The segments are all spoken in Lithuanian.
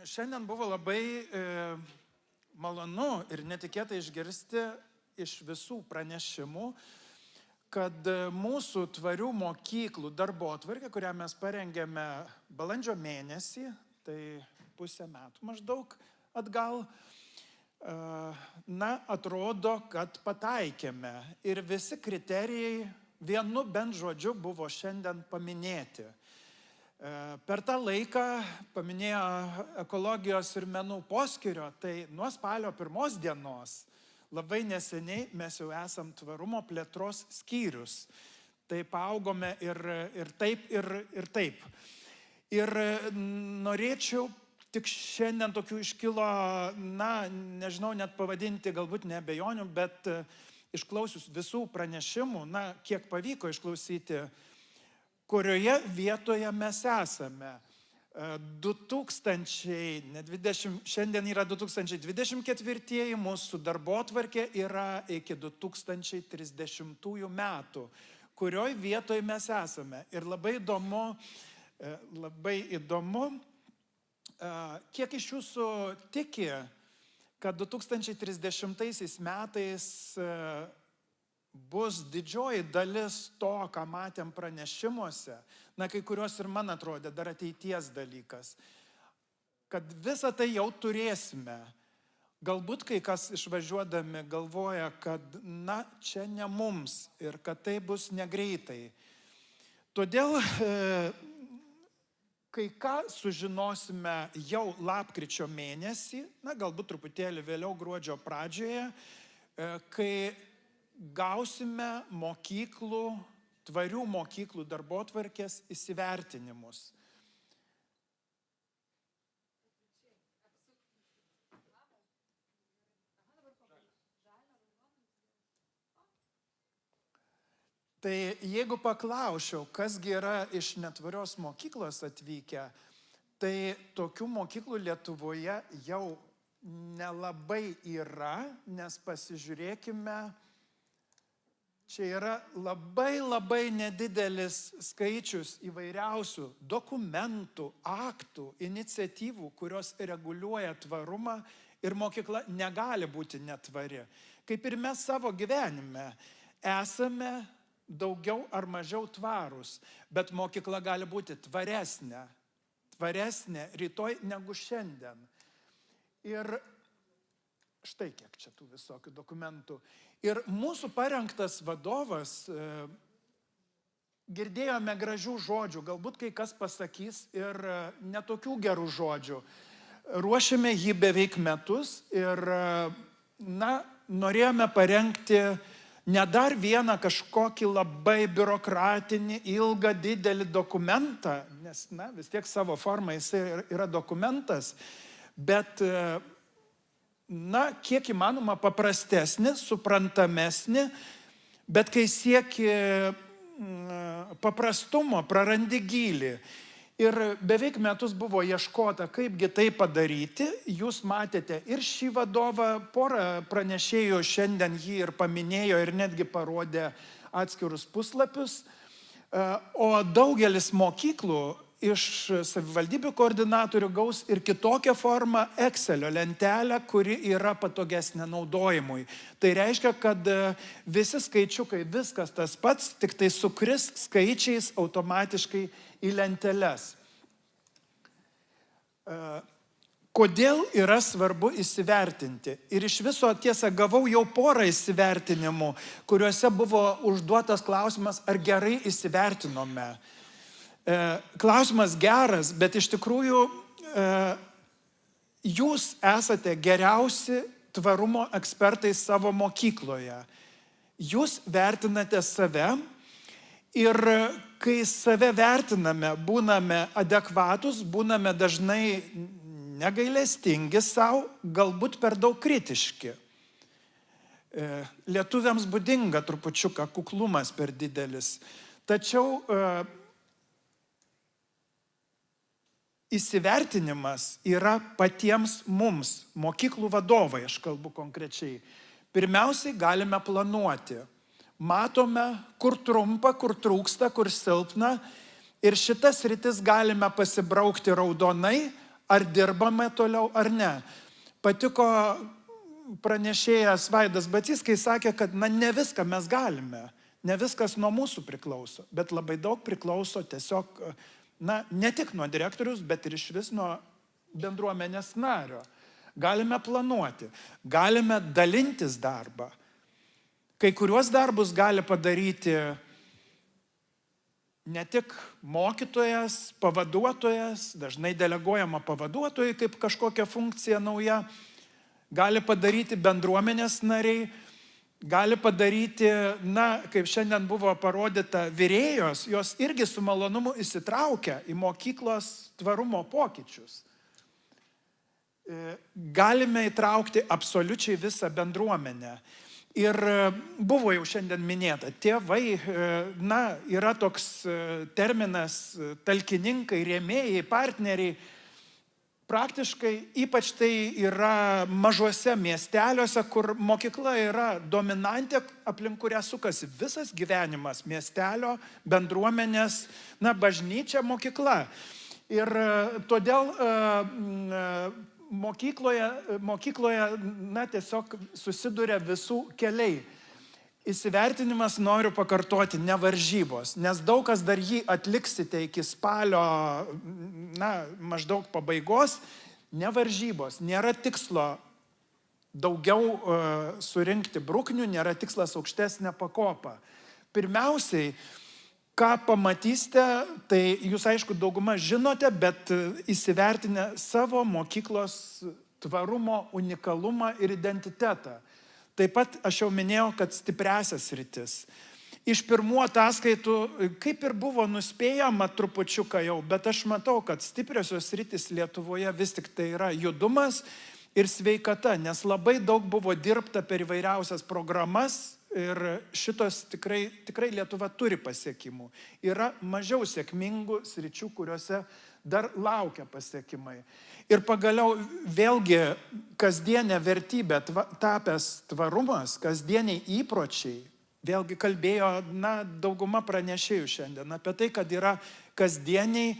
Šiandien buvo labai malonu ir netikėtai išgirsti iš visų pranešimų, kad mūsų tvarių mokyklų darbotvarkė, kurią mes parengėme balandžio mėnesį, tai pusę metų maždaug atgal, atrodo, kad pataikėme ir visi kriterijai vienu bent žodžiu buvo šiandien paminėti. Per tą laiką paminėjo ekologijos ir menų poskyrio, tai nuo spalio 1 dienos labai neseniai mes jau esam tvarumo plėtros skyrius. Tai paaugome ir taip, ir taip. Ir norėčiau tik šiandien tokių iškilo, nežinau net pavadinti, galbūt ne abejonių, bet išklausius visų pranešimų, kiek pavyko išklausyti, kurioje vietoje mes esame. 2020, šiandien yra 2024, mūsų darbotvarkė yra iki 2030 metų, kurioje vietoje mes esame. Ir labai įdomu, kiek iš jūsų tiki, kad 2030 metais bus didžioji dalis to, ką matėm pranešimuose, kai kurios ir man atrodė dar ateities dalykas, kad visą tai jau turėsime. Galbūt kai kas išvažiuodami galvoja, kad čia ne mums ir kad tai bus negreitai. Todėl kai ką sužinosime jau lapkričio mėnesį, galbūt truputėlį vėliau gruodžio pradžioje, kai gausime tvarių mokyklų darbotvarkės įsivertinimus. Tai jeigu paklausčiau, kasgi yra iš netvarios mokyklos atvykę, tai tokių mokyklų Lietuvoje jau nelabai yra, nes pasižiūrėkime, čia yra labai nedidelis skaičius įvairiausių dokumentų, aktų, iniciatyvų, kurios reguliuoja tvarumą ir mokykla negali būti netvari. Kaip ir mes savo gyvenime esame daugiau ar mažiau tvarūs, bet mokykla gali būti tvaresnė rytoj negu šiandien. Ir štai kiek čia tų visokių dokumentų. Ir mūsų parengtas vadovas, girdėjome gražių žodžių, galbūt kai kas pasakys ir netokių gerų žodžių. Ruošėme jį beveik metus ir, norėjome parengti ne dar vieną kažkokį labai biurokratinį, ilgą, didelį dokumentą, nes, vis tiek savo formą jisai yra dokumentas, bet kiek įmanoma paprastesnį, suprantamesnį, bet kai sieki paprastumo, prarandi gylį. Ir beveik metus buvo ieškota, kaipgi tai padaryti. Jūs matėte ir šį vadovą, porą pranešėjų šiandien jį ir paminėjo ir netgi parodė atskirus puslapius. O daugelis mokyklų iš savivaldybių koordinatorių gaus ir kitokią formą Excelio lentelę, kuri yra patogesnė naudojimui. Tai reiškia, kad visi skaičiukai, viskas tas pats, tik tai sukris skaičiais automatiškai į lenteles. Kodėl yra svarbu įsivertinti? Ir iš viso, tiesa, gavau jau porą įsivertinimų, kuriuose buvo užduotas klausimas, ar gerai įsivertinome. Klausimas geras, bet iš tikrųjų jūs esate geriausi tvarumo ekspertai savo mokykloje. Jūs vertinate save ir kai save vertiname, būname adekvatus, būname dažnai negailestingi savo, galbūt per daug kritiški. Lietuviams būdinga trupučiuką kuklumas per didelis. Tačiau įsivertinimas yra patiems mums, mokyklų vadovai, aš kalbu konkrečiai. Pirmiausiai galime planuoti. Matome, kur trumpa, kur trūksta, kur silpna. Ir šitas sritis galime pasibraukti raudonai ar dirbame toliau ar ne. Patiko pranešėjas Vaidas Bacys, kai sakė, kad ne viską mes galime, ne viskas nuo mūsų priklauso, bet labai daug priklauso tiesiog, ne tik nuo direktorius, bet ir iš vis nuo bendruomenės nario. Galime planuoti, galime dalintis darbą. Kai kuriuos darbus gali padaryti ne tik mokytojas, pavaduotojas, dažnai deleguojama pavaduotojai kaip kažkokia funkcija nauja, gali padaryti bendruomenės nariai, gali padaryti, kaip šiandien buvo parodyta, virėjos, jos irgi su malonumu įsitraukia į mokyklos tvarumo pokyčius. Galime įtraukti absoliučiai visą bendruomenę. Ir buvo jau šiandien minėta, tėvai, yra toks terminas talkininkai, rėmėjai, partneriai. Praktiškai ypač tai yra mažuose miesteliuose, kur mokykla yra dominantė, aplink kurią sukasi visas gyvenimas miestelio, bendruomenės, bažnyčia, mokykla. Ir todėl mokykloje tiesiog susiduria visų keliai. Įsivertinimas, noriu pakartoti, ne varžybos, nes daug kas dar jį atliksite iki spalio, maždaug pabaigos, ne varžybos, nėra tikslo daugiau surinkti brūknių, nėra tikslas aukštesnė pakopa. Pirmiausiai, ką pamatysite, tai jūs aišku dauguma žinote, bet įsivertinę savo mokyklos tvarumo, unikalumą ir identitetą. Taip pat aš jau minėjau, kad stipriasias sritis. Iš pirmų ataskaitų, kaip ir buvo nuspėjama trupučiuką jau, bet aš matau, kad stipriosios sritis Lietuvoje vis tik tai yra judumas ir sveikata, nes labai daug buvo dirbta per įvairiausias programas. Ir šitos tikrai Lietuva turi pasiekimų. Yra mažiau sėkmingų sričių, kuriuose dar laukia pasiekimai. Ir pagaliau vėlgi kasdienė vertybė tapęs tvarumas, kasdieniai įpročiai. Vėlgi kalbėjo dauguma pranešėjų šiandien apie tai, kad yra kasdieniai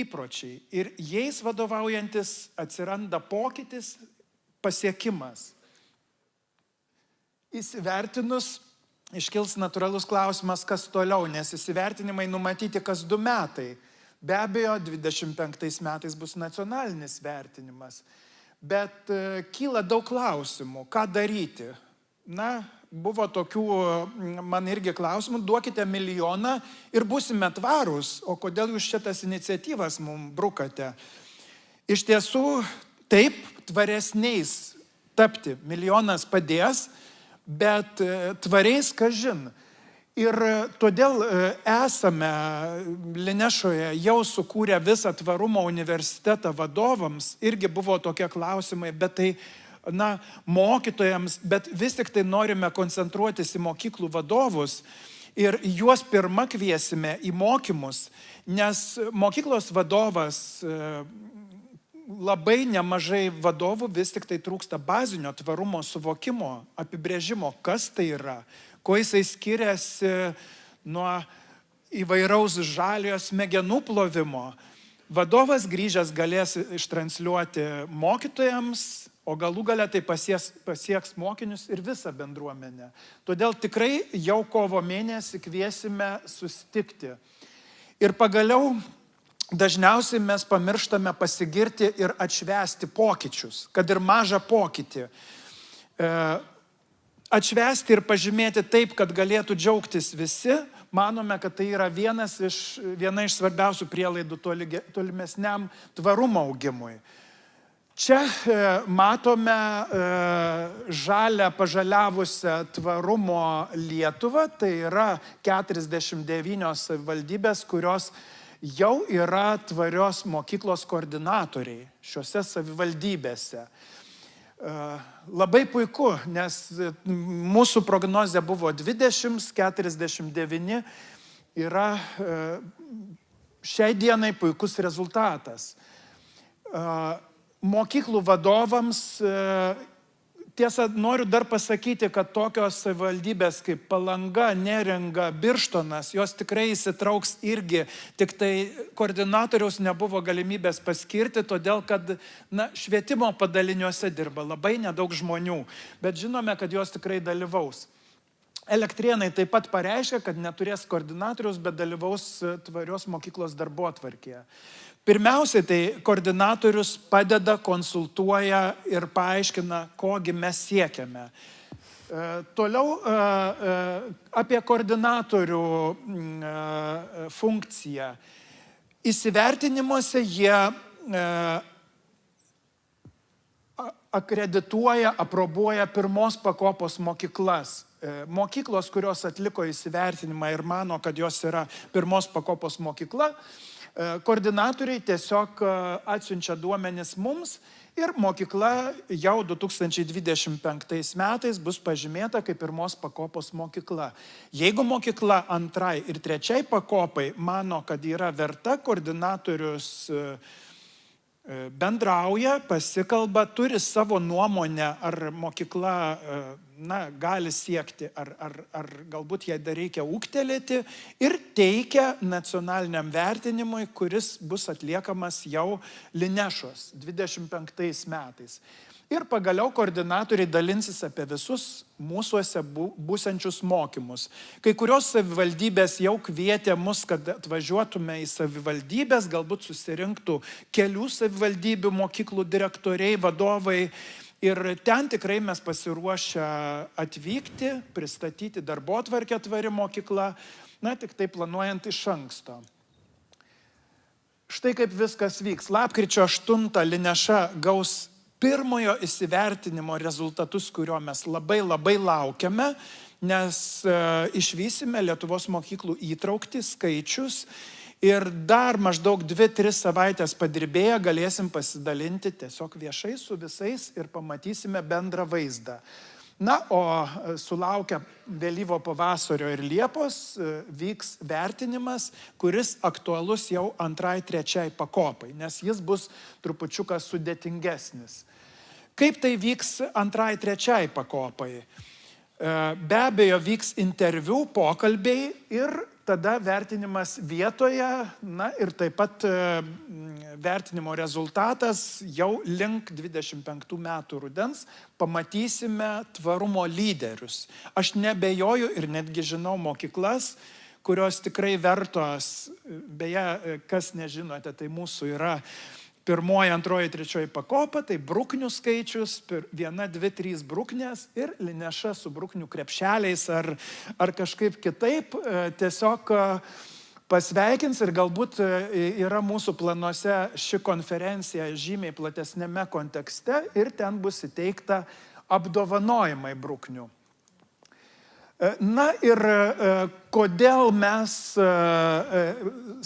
įpročiai. Ir jais vadovaujantis atsiranda pokytis, pasiekimas. Įsivertinus, iškils natūralus klausimas, kas toliau, nes įsivertinimai numatyti kas 2 metai. Be abejo, 25 metais bus nacionalinis vertinimas. Bet kyla daug klausimų, ką daryti. Buvo tokių, man irgi klausimų, duokite 1 milijoną ir būsime tvarūs, o kodėl jūs šitas iniciatyvas mums brukate? Iš tiesų, taip, tvaresniais tapti 1 milijonas padės, bet tvariais kažin. Ir todėl esame Linešoje jau sukūrę visą tvarumo universitetą vadovams, irgi buvo tokie klausimai, bet tai, mokytojams, bet vis tik tai norime koncentruotis į mokyklų vadovus ir juos pirmą kviesime į mokymus, nes mokyklos vadovas, labai nemažai vadovų vis tik tai trūksta bazinio tvarumo suvokimo, apibrėžimo, kas tai yra, kuo jisai skiriasi nuo įvairaus žaliojo smegenų plovimo. Vadovas grįžęs galės ištransliuoti mokytojams, o galų gale tai pasieks mokinius ir visą bendruomenę. Todėl tikrai jau kovo mėnesį kviesime susitikti. Ir pagaliau, dažniausiai mes pamirštame pasigirti ir atšvęsti pokyčius, kad ir mažą pokytį. Atšvęsti ir pažymėti taip, kad galėtų džiaugtis visi, manome, kad tai yra viena iš svarbiausių prielaidų tolimesniam tvarumo augimui. Čia matome žalę pažaliavusią tvarumo Lietuvą, tai yra 49 savivaldybės, kurios jau yra tvarios mokyklos koordinatoriai šiuose savivaldybėse. Labai puiku, nes mūsų prognozė buvo 20, 49, yra šiai dienai puikus rezultatas. Mokyklų vadovams tiesa, noriu dar pasakyti, kad tokios savivaldybės kaip Palanga, Neringa, Birštonas, jos tikrai įsitrauks irgi, tik tai koordinatoriaus nebuvo galimybės paskirti, todėl kad švietimo padaliniuose dirba labai nedaug žmonių, bet žinome, kad jos tikrai dalyvaus. Elektrėnai taip pat pareiškia, kad neturės koordinatoriaus, bet dalyvaus tvarios mokyklos darbotvarkėje. Pirmiausiai, tai koordinatorius padeda, konsultuoja ir paaiškina, kogi mes siekiame. Toliau apie koordinatorių funkciją. Įsivertinimuose jie akredituoja, aprobuoja pirmos pakopos mokyklas. Mokyklos, kurios atliko įsivertinimą ir mano, kad jos yra pirmos pakopos mokykla, koordinatoriai tiesiog atsiunčia duomenis mums ir mokykla jau 2025 metais bus pažymėta kaip pirmos pakopos mokykla. Jeigu mokykla antrai ir trečiai pakopai mano, kad yra verta, koordinatorius bendrauja, pasikalba, turi savo nuomonę, ar mokykla gali siekti, ar galbūt jai dar reikia ūgtelėti, ir teikia nacionaliniam vertinimui, kuris bus atliekamas jau Linešos 25 metais. Ir pagaliau koordinatoriai dalinsis apie visus mūsuose būsiančius mokymus. Kai kurios savivaldybės jau kvietė mus, kad atvažiuotume į savivaldybės, galbūt susirinktų kelių savivaldybių mokyklų direktoriai, vadovai. Ir ten tikrai mes pasiruošę atvykti, pristatyti darbotvarkę tvari mokykla, tik tai planuojant iš anksto. Štai kaip viskas vyks. Lapkričio 8 Lineša gaus pirmojo įsivertinimo rezultatus, kurio mes labai laukiame, nes išvysime Lietuvos mokyklų įtraukti skaičius ir dar maždaug 2-3 savaitės padirbėję galėsim pasidalinti tiesiog viešai su visais ir pamatysime bendrą vaizdą. O sulaukę vėlyvo pavasario ir Liepos vyks vertinimas, kuris aktualus jau antrai, trečiai pakopai, nes jis bus trupučiuką sudėtingesnis. Kaip tai vyks antrai, trečiai pakopai? Be abejo, vyks interviu, pokalbiai ir tada vertinimas vietoje, ir taip pat vertinimo rezultatas jau link 25 metų rudens pamatysime tvarumo lyderius. Aš nebejoju ir netgi žinau mokyklas, kurios tikrai vertos, beje, kas nežinote, tai mūsų yra pirmoji, antroji, trečioji pakopa, tai bruknių skaičius, 1, 2, 3 bruknės ir Lineša su bruknių krepšeliais ar kažkaip kitaip tiesiog pasveikins ir galbūt yra mūsų planuose ši konferencija žymiai platesnėme kontekste ir ten bus įteikta apdovanojimai bruknių. Ir kodėl mes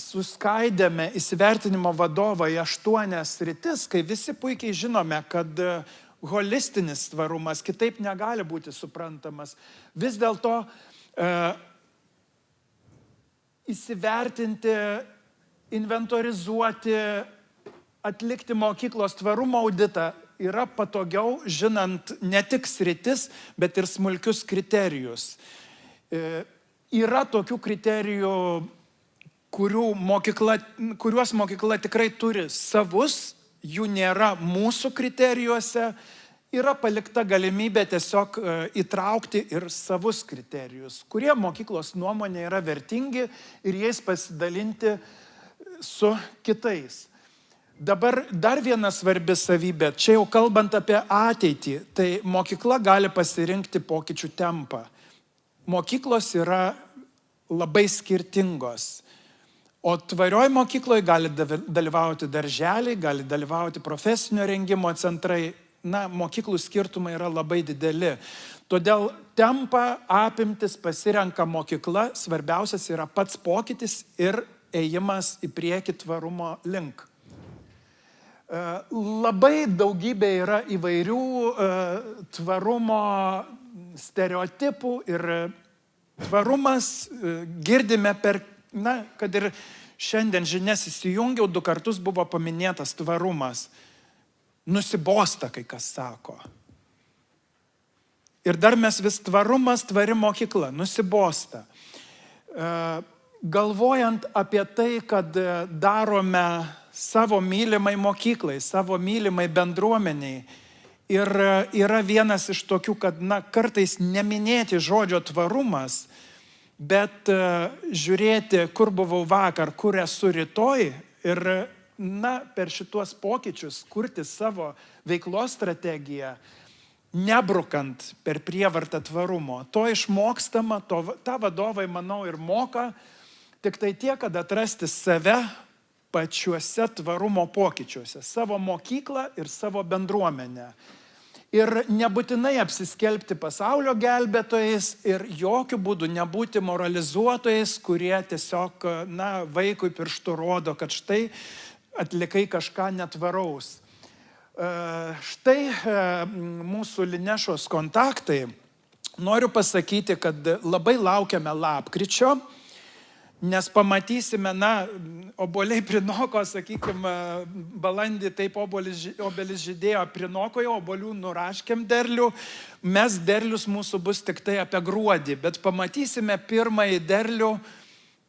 suskaidėme įsivertinimo vadovą į 8 sritis, kai visi puikiai žinome, kad holistinis tvarumas kitaip negali būti suprantamas. Vis dėlto įsivertinti, inventorizuoti, atlikti mokyklos tvarumo auditą yra patogiau, žinant ne tik sritis, bet ir smulkius kriterijus. Yra tokių kriterijų, kuriuos mokykla tikrai turi savus, jų nėra mūsų kriterijuose, yra palikta galimybė tiesiog įtraukti ir savus kriterijus, kurie mokyklos nuomonė yra vertingi ir jais pasidalinti su kitais. Dabar dar viena svarbi savybė, čia jau kalbant apie ateitį, tai mokykla gali pasirinkti pokyčių tempą. Mokyklos yra labai skirtingos, o tvarioj mokykloje gali dalyvauti darželiai, gali dalyvauti profesinio rengimo centrai, mokyklų skirtumai yra labai dideli. Todėl tempą, apimtis pasirenka mokykla, svarbiausias yra pats pokytis ir ėjimas į priekį tvarumo link. Labai daugybė yra įvairių tvarumo stereotipų ir tvarumas girdime kad ir šiandien žinias įsijungiau, 2 kartus buvo paminėtas tvarumas. Nusibosta, kai kas sako. Ir dar mes vis tvarumas, tvari mokykla, nusibosta. Galvojant apie tai, kad darome savo mylimai mokyklai, savo mylimai bendruomeniai, ir yra vienas iš tokių, kad kartais neminėti žodžio tvarumas, bet žiūrėti, kur buvau vakar, kur esu rytoj ir per šituos pokyčius kurti savo veiklos strategiją, nebrukant per prievartą tvarumo. To išmokstama, tą vadovai, manau, ir moka, tik tai tiek, kad atrasti save pačiuose tvarumo pokyčiuose, savo mokyklą ir savo bendruomenę. Ir nebūtinai apsiskelbti pasaulio gelbėtojais ir jokių būdų nebūti moralizuotojais, kurie tiesiog, vaikui pirštu rodo, kad štai atlikai kažką netvaraus. Štai mūsų Linešos kontaktai. Noriu pasakyti, kad labai laukiame lapkričio, nes pamatysime, obuoliai prinoko, sakykime, balandį taip obelis žydėjo prinokoje, obuolių nuraškėm derlių, mes derlius mūsų bus tik tai apie gruodį, bet pamatysime pirmąjį derlių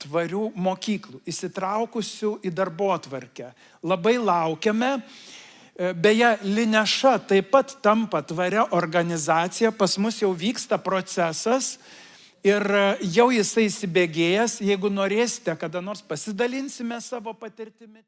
tvarių mokyklų, įsitraukusių į darbotvarkę. Labai laukiame. Beje, Lineša taip pat tampa tvaria organizacija, pas mus jau vyksta procesas ir jau jisai įsibėgėjęs. Jeigu norėsite, kada nors pasidalinsime savo patirtimi.